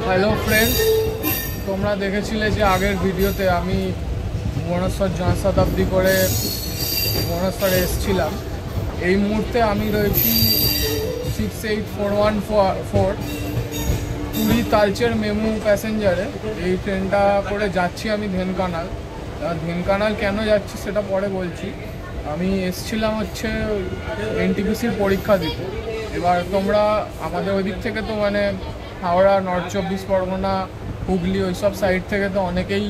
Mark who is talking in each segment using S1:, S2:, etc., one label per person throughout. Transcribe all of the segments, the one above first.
S1: Hello friends, তোমরা দেখেছিলে যে আগের ভিডিওতে আমি ভুবনেশ্বর জনশতাব্দী করে ভুবনেশ্বরে এসেছিলাম। এই মুহূর্তে আমি রয়েছি 68414 পুরী তালচের মেমু প্যাসেঞ্জারে। এই ট্রেনটা করে যাচ্ছি আমি ঢেনকানাল। ঢেনকানাল কেন যাচ্ছি সেটা পরে বলছি। আমি এসেছিলাম হচ্ছে এনটিপিসির পরীক্ষা দিতে। এবার তোমরা আমাদের ওই দিক থেকে তো মানে হাওড়া, নর্থ চব্বিশ পরগনা, হুগলি ওইসব সাইড থেকে তো অনেকেই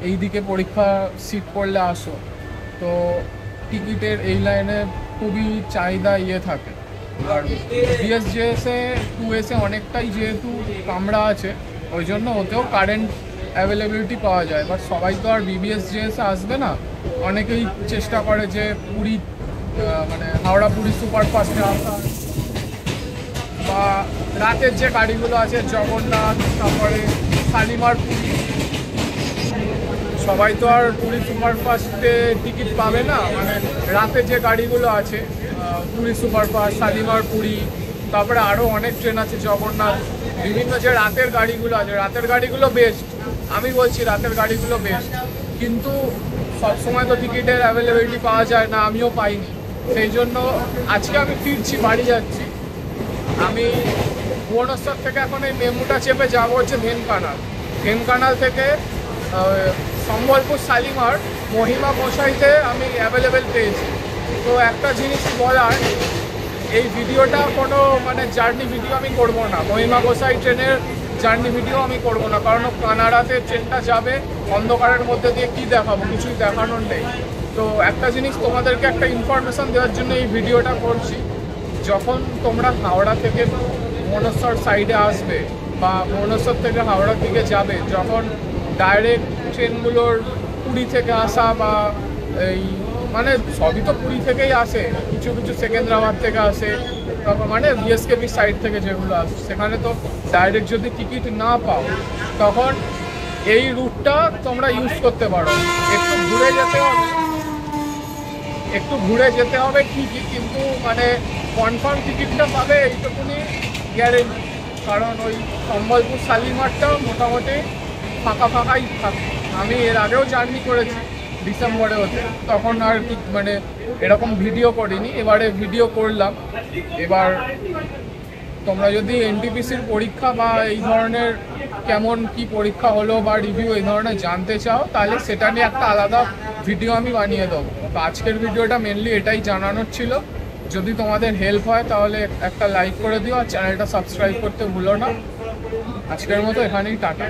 S1: এই দিকে পরীক্ষা সিট করলে আসো। তো টিকিটের এই লাইনে খুবই চাহিদা থাকে। আর বিএসজেএসে 2এসে অনেকটাই যেহেতু কামরা আছে, ওই জন্য ওতেও কারেন্ট অ্যাভেলেবিলিটি পাওয়া যায়। বাট সবাই তো আর বিবিএসজেএসে আসবে না। অনেকেই চেষ্টা করে যে পুরী মানে হাওড়া পুরী সুপারফাস্টে আসা, বা রাতের যে গাড়িগুলো আছে জগন্নাথ, তারপরে শালিমার পুরী। সবাই তো আর পুরী সুপারফাস্টে টিকিট পাবে না। মানে রাতে যে গাড়িগুলো আছে পুরী সুপারফাস্ট, শালিমার পুরী, তারপরে আরও অনেক ট্রেন আছে জগন্নাথ, বিভিন্ন যে রাতের গাড়িগুলো আছে, রাতের গাড়িগুলো বেস্ট। আমি বলছি রাতের গাড়িগুলো বেস্ট, কিন্তু সবসময় তো টিকিটের অ্যাভেলেবিলিটি পাওয়া যায় না, আমিও পাইনি। সেই জন্য আজকে আমি ফিরছি, বাড়ি যাচ্ছি। আমি ভুবনেশ্বর থেকে এখন এই মেমুটা চেপে যাবো হচ্ছে ঢেনকানাল। ঢেনকানাল থেকে সম্বলপুর শালিমার মহিমা গোসাইতে আমি অ্যাভেলেবেল পেয়েছি। তো একটা জিনিস বলার, এই ভিডিওটা কোনো মানে জার্নি ভিডিও আমি করব না। মহিমা গোসাই ট্রেনের জার্নি ভিডিও আমি করব না, কারণ কানাডাতে ট্রেনটা যাবে, অন্ধকারের মধ্যে দিয়ে কী দেখাবো, কিছুই দেখানোর নেই। তো একটা জিনিস তোমাদেরকে একটা ইনফরমেশান দেওয়ার জন্য এই ভিডিওটা করছি। যখন তোমরা হাওড়া থেকে ভুবনেশ্বর সাইডে আসবে বা ভুবনেশ্বর থেকে হাওড়ার দিকে যাবে, যখন ডাইরেক্ট ট্রেনগুলোর পুরী থেকে আসা বা এই মানে সবই তো পুরী থেকেই আসে, কিছু কিছু সেকেন্দ্রাবাদ থেকে আসে, তারপর মানে বিএসকেপি সাইড থেকে যেগুলো আসে, সেখানে তো ডাইরেক্ট যদি টিকিট না পাও তখন এই রুটটা তোমরা ইউজ করতে পারো। একটু ঘুরে যেতে হবে ঠিকই, কিন্তু মানে কনফার্ম টিকিটটা পাবে এইটুকুনি গ্যারেন্টি। কারণ ওই সম্বলপুর শালিমারটাও মোটামুটি ফাঁকাই থাকে। আমি এর আগেও জার্নি করেছি ডিসেম্বরে, হতে তখন আর কি মানে এরকম ভিডিও করিনি, এবারে ভিডিও করলাম। এবার তোমরা যদি এনটিপিসির পরীক্ষা বা এই ধরনের কেমন কি পরীক্ষা হলো বা রিভিউ এই ধরনের জানতে চাও, তাহলে সেটা নিয়ে একটা আলাদা ভিডিও আমি বানিয়ে দেবো। তো আজকের ভিডিওটা মেনলি এটাই জানানোর ছিল। যদি তোমাদের হেল্প হয় তাহলে একটা লাইক করে দিও, আর চ্যানেলটা সাবস্ক্রাইব করতে ভুলো না। আজকের মতো এখানেই টাটা।